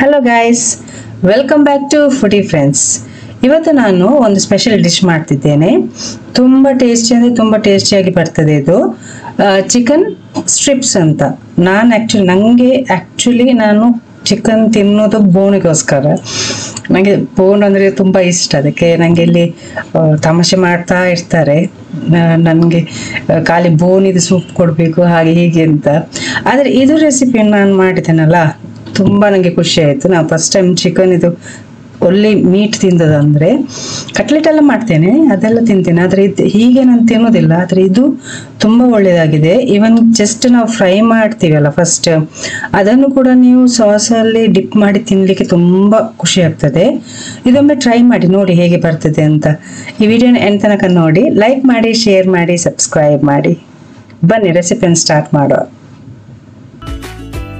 Hello guys, welcome back to foodie friends. ಇವತ್ತು ನಾನು ಒಂದು ಸ್ಪೆಷಲ್ ಡಿಶ್ ಮಾಡ್ತಿದ್ದೇನೆ. ತುಂಬ ಟೇಸ್ಟಿ ಅಂದರೆ ತುಂಬ ಟೇಸ್ಟಿಯಾಗಿ ಬರ್ತದೆ. ಇದು ಚಿಕನ್ ಸ್ಟ್ರಿಪ್ಸ್ ಅಂತ. ನನಗೆ ನಾನು ಚಿಕನ್ ತಿನ್ನೋದು ಬೋನಿಗೋಸ್ಕರ. ನನಗೆ ಬೋನ್ ಅಂದರೆ ತುಂಬ ಇಷ್ಟ. ಅದಕ್ಕೆ ನನಗೆ ಇಲ್ಲಿ ತಮಾಷೆ ಮಾಡ್ತಾ ಇರ್ತಾರೆ, ನನಗೆ ಖಾಲಿ ಬೋನಿದು ಸೂಪ್ ಕೊಡಬೇಕು ಹಾಗೆ ಹೀಗೆ ಅಂತ. ಆದರೆ ಇದು ರೆಸಿಪಿ ನಾನು ಮಾಡಿದ್ದೇನಲ್ಲ, ತುಂಬ ನನಗೆ ಖುಷಿ ಆಯಿತು. ನಾನು ಫಸ್ಟ್ ಟೈಮ್ ಚಿಕನ್ ಇದು ಒಳ್ಳೆ ಮೀಟ್ ತಿಂದದಂದರೆ, ಕಟ್ಲೆಟ್ ಎಲ್ಲ ಮಾಡ್ತೇನೆ, ಅದೆಲ್ಲ ತಿಂತೇನೆ, ಆದರೆ ಇದು ಹೀಗೆ ನಾನು ತಿನ್ನೋದಿಲ್ಲ. ಆದರೆ ಇದು ತುಂಬ ಒಳ್ಳೆಯದಾಗಿದೆ. ಇವನ್ ಜಸ್ಟ್ ನಾವು ಫ್ರೈ ಮಾಡ್ತೀವಲ್ಲ ಫಸ್ಟ್, ಅದನ್ನು ಕೂಡ ನೀವು ಸಾಸಲ್ಲಿ ಡಿಪ್ ಮಾಡಿ ತಿನ್ನಲಿಕ್ಕೆ ತುಂಬ ಖುಷಿ ಆಗ್ತದೆ. ಇದೊಮ್ಮೆ ಟ್ರೈ ಮಾಡಿ ನೋಡಿ ಹೇಗೆ ಬರ್ತದೆ ಅಂತ. ಈ ವಿಡಿಯೋನ ಎಂಡ್ ತನಕ ನೋಡಿ, ಲೈಕ್ ಮಾಡಿ, ಶೇರ್ ಮಾಡಿ, ಸಬ್ಸ್ಕ್ರೈಬ್ ಮಾಡಿ. ಬನ್ನಿ ರೆಸಿಪಿಯನ್ನು ಸ್ಟಾರ್ಟ್ ಮಾಡುವ.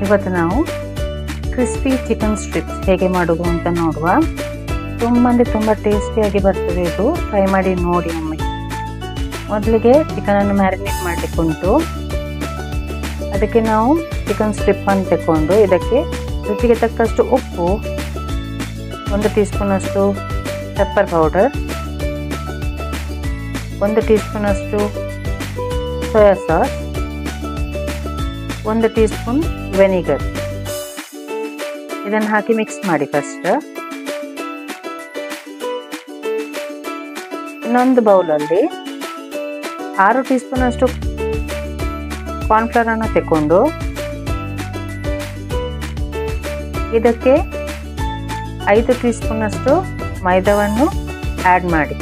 ಇವತ್ತು ನಾವು ಕ್ರಿಸ್ಪಿ ಚಿಕನ್ ಸ್ಟ್ರಿಪ್ಸ್ ಹೇಗೆ ಮಾಡೋದು ಅಂತ ನೋಡುವ. ತುಂಬ ಟೇಸ್ಟಿಯಾಗಿ ಬರ್ತದೆ. ಇದು ಟ್ರೈ ಮಾಡಿ ನೋಡಿ ಒಮ್ಮೆ. ಮೊದಲಿಗೆ ಚಿಕನನ್ನು ಮ್ಯಾರಿನೇಟ್ ಮಾಡಲಿಕ್ಕೆ ಉಂಟು. ಅದಕ್ಕೆ ನಾವು ಚಿಕನ್ ಸ್ಟ್ರಿಪ್ ಅನ್ನು ತಗೊಂಡು ಇದಕ್ಕೆ ರುಚಿಗೆ ತಕ್ಕಷ್ಟು ಉಪ್ಪು, 1 ಟೀ ಸ್ಪೂನ್ ಅಷ್ಟು ಪೆಪ್ಪರ್ ಪೌಡರ್, 1 ಟೀ ಸ್ಪೂನ್ ಅಷ್ಟು soya sauce, 1 tea spoon vinegar, ಇದನ್ನು ಹಾಕಿ ಮಿಕ್ಸ್ ಮಾಡಿ. ಫಸ್ಟ್ ಇನ್ನೊಂದು ಬೌಲಲ್ಲಿ 6 ಟೀ ಸ್ಪೂನ್ ಅಷ್ಟು ಕಾರ್ನ್ಫ್ಲವರ್ ಅನ್ನು ತಗೊಂಡು ಇದಕ್ಕೆ 5 ಟೀ ಸ್ಪೂನ್ ಅಷ್ಟು ಮೈದಾವನ್ನು ಆ್ಯಡ್ ಮಾಡಿ.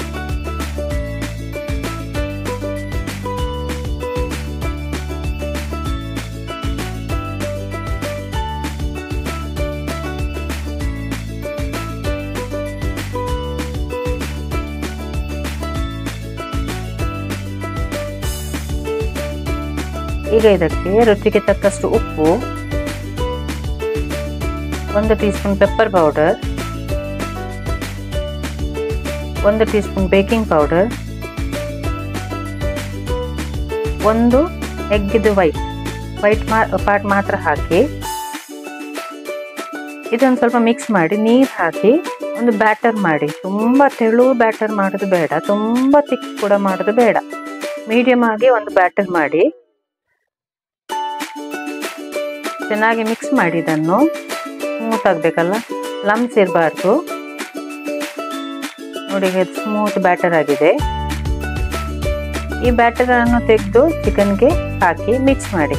ಈಗ ಇದಕ್ಕೆ ರುಚಿಗೆ ತಕ್ಕಷ್ಟು ಉಪ್ಪು, 1 teaspoon pepper powder, 1 teaspoon baking powder, 1 ಎಗ್ಗಿದು ವೈಟ್ ಪಾರ್ಟ್ ಮಾತ್ರ ಹಾಕಿ ಇದನ್ನು ಸ್ವಲ್ಪ ಮಿಕ್ಸ್ ಮಾಡಿ ನೀರು ಹಾಕಿ ಒಂದು ಬ್ಯಾಟರ್ ಮಾಡಿ. ತುಂಬ ತೆಳು ಬ್ಯಾಟರ್ ಮಾಡೋದು ಬೇಡ, ತುಂಬ ತಿಕ್ ಕೂಡ ಮಾಡೋದು ಬೇಡ, ಮೀಡಿಯಮ್ ಆಗಿ ಒಂದು ಬ್ಯಾಟರ್ ಮಾಡಿ ಚೆನ್ನಾಗಿ ಮಿಕ್ಸ್ ಮಾಡಿ. ಇದನ್ನು ಸ್ಮೂತ್ ಆಗಬೇಕಲ್ಲ, ಲಮ್ಸ್ ಇರಬಾರ್ದು. ನೋಡಿ, ಸ್ಮೂತ್ ಬ್ಯಾಟರ್ ಆಗಿದೆ. ಈ ಬ್ಯಾಟರ್ ಅನ್ನು ತೆಗೆದು ಚಿಕನ್ಗೆ ಹಾಕಿ ಮಿಕ್ಸ್ ಮಾಡಿ.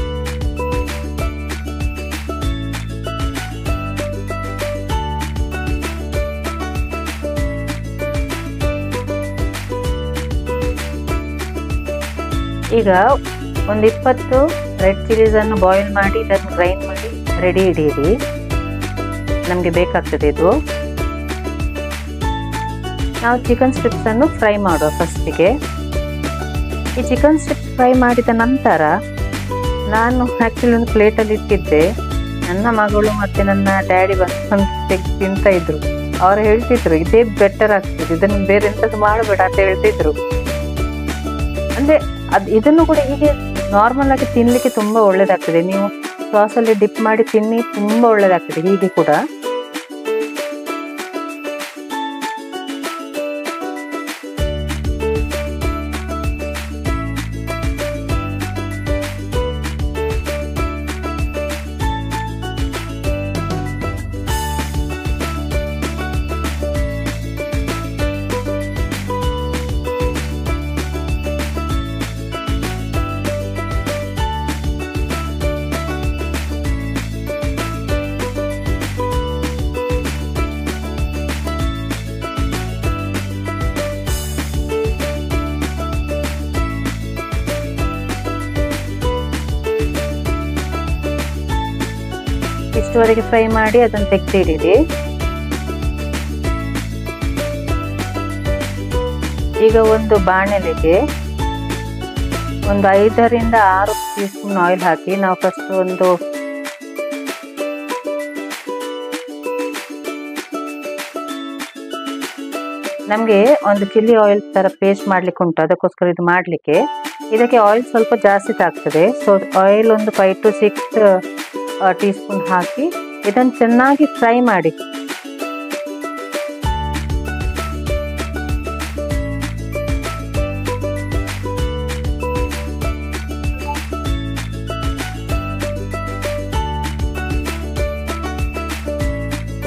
ಈಗ ಒಂದು 20 ರೆಡ್ ಚಿಲ್ಲೀಸ್ ಅನ್ನು ಬಾಯ್ಲ್ ಮಾಡಿ ಇದನ್ನು ಗ್ರೈಂಡ್ ಮಾಡಿ ರೆಡಿ ಇಡೀರಿ. ನಮಗೆ ಬೇಕಾಗ್ತದೆ ಇದು. ನಾವು ಚಿಕನ್ ಸ್ಟ್ರಿಪ್ಸ್ ಅನ್ನು ಫ್ರೈ ಮಾಡುವ. ಫಸ್ಟಿಗೆ ಈ ಚಿಕನ್ ಸ್ಟ್ರಿಪ್ಸ್ ಫ್ರೈ ಮಾಡಿದ ನಂತರ ನಾನು ಆ್ಯಕ್ಚುಲಿ ಒಂದು ಪ್ಲೇಟಲ್ಲಿ ಇಟ್ಟಿದ್ದೆ. ನನ್ನ ಮಗಳು ಮತ್ತು ನನ್ನ ಡ್ಯಾಡಿ ಬಂದು ತಿಂತ ಇದ್ರು. ಅವ್ರು ಹೇಳ್ತಿದ್ರು ಇದೇ ಬೆಟರ್ ಆಗ್ತದೆ, ಇದನ್ನು ಬೇರೆ ಎಂಥದ್ದು ಮಾಡಬೇಡ ಅಂತ ಹೇಳ್ತಿದ್ರು. ಅಂದರೆ ಇದನ್ನು ಕೂಡ ಹೀಗೆ ನಾರ್ಮಲ್ ಆಗಿ ತಿನ್ನಲಿಕ್ಕೆ ತುಂಬ ಒಳ್ಳೇದಾಗ್ತದೆ. ನೀವು ಸಾಸಲ್ಲಿ ಡಿಪ್ ಮಾಡಿ ತಿನ್ನಿ, ತುಂಬ ಒಳ್ಳೇದಾಗ್ತದೆ ಹೀಗೆ ಕೂಡ. ಇಷ್ಟುವರೆಗೆ ಫ್ರೈ ಮಾಡಿ ಅದನ್ನು ತೆಗೆದಿಡಿರಿ. ಈಗ ಒಂದು ಬಾಣಲೆಗೆ ಒಂದು 5 ರಿಂದ 6 ಟೀ ಸ್ಪೂನ್ ಆಯಿಲ್ ಹಾಕಿ ನಾವು ಫಸ್ಟ್ ನಮಗೆ ಒಂದು ಚಿಲ್ಲಿ ಆಯಿಲ್ ಥರ ಪೇಸ್ಟ್ ಮಾಡ್ಲಿಕ್ಕೆ ಉಂಟು, ಅದಕ್ಕೋಸ್ಕರ ಇದು ಮಾಡಲಿಕ್ಕೆ. ಇದಕ್ಕೆ ಆಯಿಲ್ ಸ್ವಲ್ಪ ಜಾಸ್ತಿ ಆಗ್ತದೆ. ಸೊ ಆಯಿಲ್ ಒಂದು 5 to 6 ಟೀ ಸ್ಪೂನ್ ಹಾಕಿ ಇದನ್ನು ಚೆನ್ನಾಗಿ ಫ್ರೈ ಮಾಡಿ.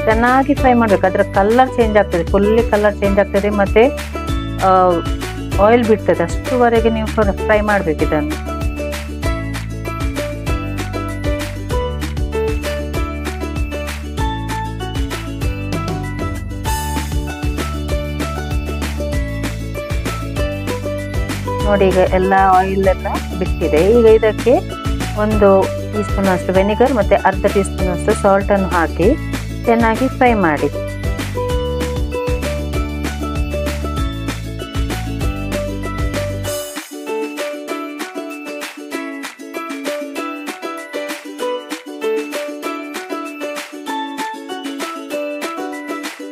ಚೆನ್ನಾಗಿ ಫ್ರೈ ಮಾಡಬೇಕು. ಅದರ ಕಲರ್ ಚೇಂಜ್ ಆಗ್ತದೆ, ಫುಲ್ಲಿ ಕಲರ್ ಚೇಂಜ್ ಆಗ್ತದೆ, ಮತ್ತೆ ಆಯಿಲ್ ಬಿಡ್ತದೆ. ಅಷ್ಟುವರೆಗೆ ನೀವು ಫ್ರೈ ಮಾಡಬೇಕು ಇದನ್ನು. ನೋಡಿ, ಈಗ ಎಲ್ಲ ಆಯಿಲ್ ಎಲ್ಲ ಬಿಟ್ಟಿದೆ. ಈಗ ಇದಕ್ಕೆ 1 ಟೀ ಸ್ಪೂನ್ ಅಷ್ಟು ವೆನಿಗರ್ ಮತ್ತೆ ಅರ್ಧ ಟೀ ಸ್ಪೂನ್ ಅಷ್ಟು ಸಾಲ್ಟ್ ಅನ್ನು ಹಾಕಿ ಚೆನ್ನಾಗಿ ಫ್ರೈ ಮಾಡಿ.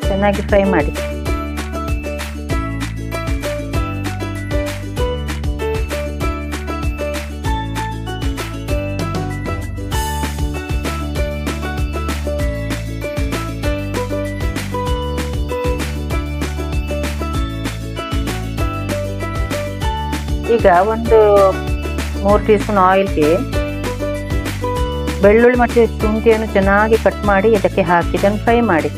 ಚೆನ್ನಾಗಿ ಫ್ರೈ ಮಾಡಿ. ಈಗ 3 ಟೀ ಸ್ಪೂನ್ ಆಯಿಲ್ಗೆ ಬೆಳ್ಳುಳ್ಳಿ ಮತ್ತು ಶುಂಠಿಯನ್ನು ಚೆನ್ನಾಗಿ ಕಟ್ ಮಾಡಿ ಇದಕ್ಕೆ ಹಾಕಿ ಇದನ್ನು ಫ್ರೈ ಮಾಡಿ.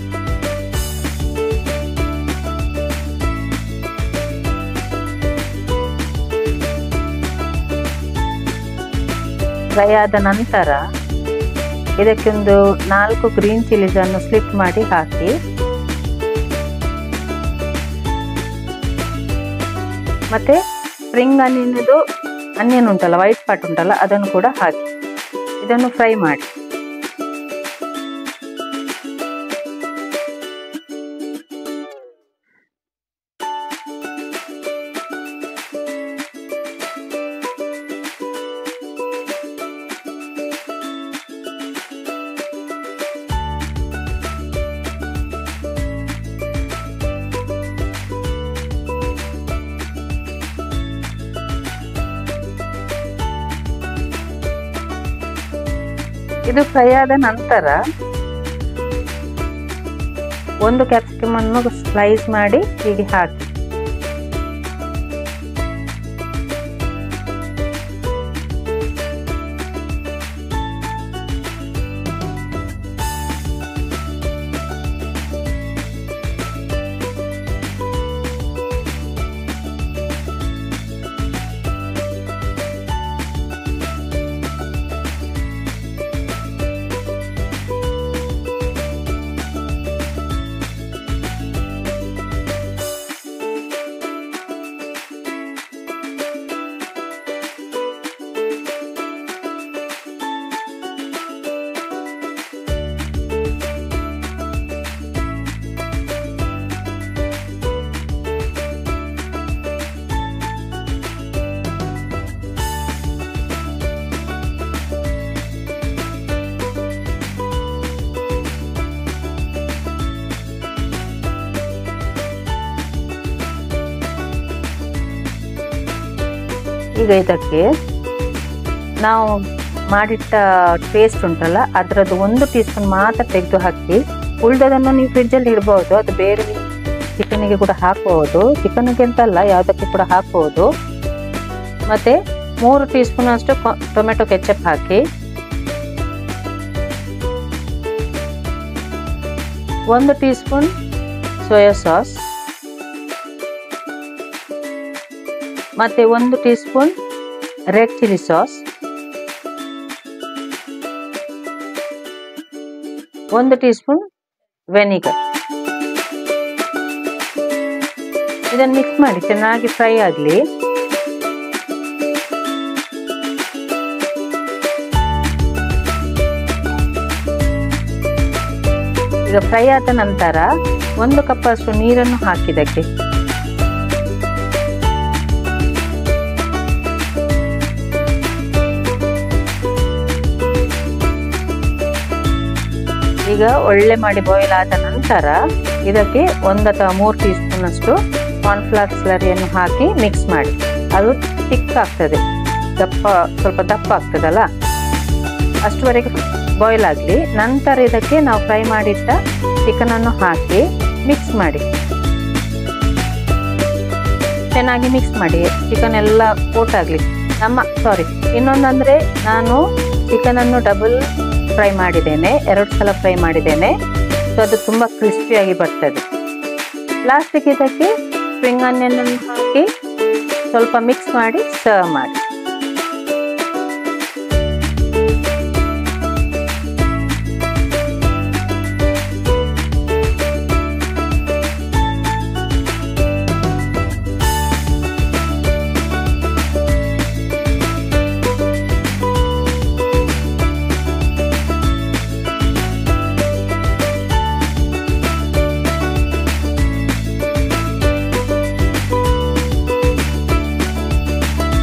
ಫ್ರೈ ಆದ ನಂತರ ಇದಕ್ಕೆ 4 ಗ್ರೀನ್ ಚಿಲ್ಲೀಸ್ ಅನ್ನು ಸ್ಲಿಟ್ ಮಾಡಿ ಹಾಕಿ, ಮತ್ತೆ ಸ್ಪ್ರಿಂಗ್ ಆನಿಯನ್ ಉಂಟಲ್ಲ, ವೈಟ್ ಪಾರ್ಟ್ ಉಂಟಲ್ಲ, ಅದನ್ನು ಕೂಡ ಹಾಕಿ ಇದನ್ನು ಫ್ರೈ ಮಾಡಿ. ಇದು ಫ್ರೈ ಆದ ನಂತರ 1 ಕ್ಯಾಪ್ಸಿಕಮ್ ಅನ್ನು ಸ್ಲೈಸ್ ಮಾಡಿ ಹೀಗೆ ಹಾಕಿ. ಈಗ ಇದಕ್ಕೆ ನಾವು ಮಾಡಿಟ್ಟ ಪೇಸ್ಟ್ ಉಂಟಲ್ಲ, ಅದರದ್ದು 1 ಟೀ ಸ್ಪೂನ್ ಮಾತ್ರ ತೆಗೆದು ಹಾಕಿ, ಉಳಿದದನ್ನು ನೀವು ಫ್ರಿಡ್ಜಲ್ಲಿ ಇಡ್ಬೋದು. ಅದು ಬೇರೆ ಚಿಕನಿಗೆ ಕೂಡ ಹಾಕಬಹುದು, ಚಿಕನ್ಗೆ ಅಂತಲ್ಲ ಯಾವುದಕ್ಕೆ ಕೂಡ ಹಾಕಬಹುದು. ಮತ್ತೆ 3 ಟೀ ಸ್ಪೂನ್ ಅಷ್ಟು ಟೊಮೆಟೊ ಕೆಚಪ್ ಹಾಕಿ, 1 ಟೀ ಸ್ಪೂನ್ ಸೋಯಾ ಸಾಸ್, ಮತ್ತೆ 1 tea spoon red chilli sauce, 1 tea spoon vinegar. ಇದನ್ನು ಮಿಕ್ಸ್ ಮಾಡಿ ಚೆನ್ನಾಗಿ ಫ್ರೈ ಆಗಲಿ. ಈಗ ಫ್ರೈ ಆದ ನಂತರ 1 ಕಪ್ ಅಷ್ಟು ನೀರನ್ನು ಹಾಕಿದಕ್ಕೆ ಈಗ ಒಳ್ಳೆ ಮಾಡಿ ಬಾಯ್ಲ್ ಆದ ನಂತರ ಇದಕ್ಕೆ 1 ಅಥವಾ 3 ಟೀ ಸ್ಪೂನ್ ಅಷ್ಟು ಕಾರ್ನ್ಫ್ಲವರ್ ಸ್ಲರಿಯನ್ನು ಹಾಕಿ ಮಿಕ್ಸ್ ಮಾಡಿ. ಅದು ಥಿಕ್ ಆಗ್ತದೆ, ಸ್ವಲ್ಪ ದಪ್ಪ ಆಗ್ತದಲ್ಲ. ಅಷ್ಟುವರೆಗೆ ಬಾಯ್ಲ್ ಆಗಲಿ. ನಂತರ ಇದಕ್ಕೆ ನಾವು ಫ್ರೈ ಮಾಡಿಟ್ಟ ಚಿಕನನ್ನು ಹಾಕಿ ಮಿಕ್ಸ್ ಮಾಡಿ, ಚೆನ್ನಾಗಿ ಮಿಕ್ಸ್ ಮಾಡಿ. ಚಿಕನ್ ಎಲ್ಲ ಕೋಟ್ ಆಗಲಿ. ಇನ್ನೊಂದಂದರೆ ನಾನು ಚಿಕನನ್ನು ಡಬಲ್ ಫ್ರೈ ಮಾಡಿದ್ದೇನೆ, 2 ಸಲ ಫ್ರೈ ಮಾಡಿದ್ದೇನೆ. ಸೊ ಅದು ತುಂಬ ಕ್ರಿಸ್ಪಿಯಾಗಿ ಬರ್ತದೆ. ಲಾಸ್ಟಿಗೆ ಇದಕ್ಕೆ ಸ್ಪ್ರಿಂಗ್ ಆನಿಯನ್ ಅನ್ನು ಹಾಕಿ ಸ್ವಲ್ಪ ಮಿಕ್ಸ್ ಮಾಡಿ ಸರ್ವ್ ಮಾಡಿ.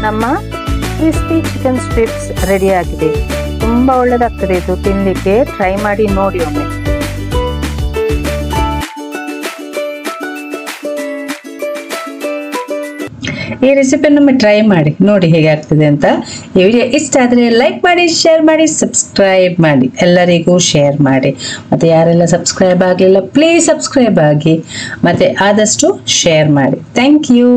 ನಮ್ಮ ಕ್ರಿಸ್ಪಿ ಚಿಕನ್ ಸ್ಟ್ರಿಪ್ಸ್ ರೆಡಿ ಆಗಿದೆ. ತುಂಬ ಒಳ್ಳೆದಾಗ್ತದೆ ಇದು ತಿನ್ನಲಿಕ್ಕೆ. ಟ್ರೈ ಮಾಡಿ ನೋಡಿ ಒಮ್ಮೆ. ಈ ರೆಸಿಪಿಯನ್ನು ಟ್ರೈ ಮಾಡಿ ನೋಡಿ ಹೇಗೆ ಆಗ್ತದೆ ಅಂತ. ಈ ವಿಡಿಯೋ ಇಷ್ಟ ಆದರೆ ಲೈಕ್ ಮಾಡಿ, ಶೇರ್ ಮಾಡಿ, ಸಬ್ಸ್ಕ್ರೈಬ್ ಮಾಡಿ, ಎಲ್ಲರಿಗೂ ಶೇರ್ ಮಾಡಿ. ಮತ್ತು ಯಾರೆಲ್ಲ ಸಬ್ಸ್ಕ್ರೈಬ್ ಆಗಲಿಲ್ಲ ಪ್ಲೀಸ್ ಸಬ್ಸ್ಕ್ರೈಬ್ ಆಗಿ, ಮತ್ತು ಆದಷ್ಟು ಶೇರ್ ಮಾಡಿ. Thank you.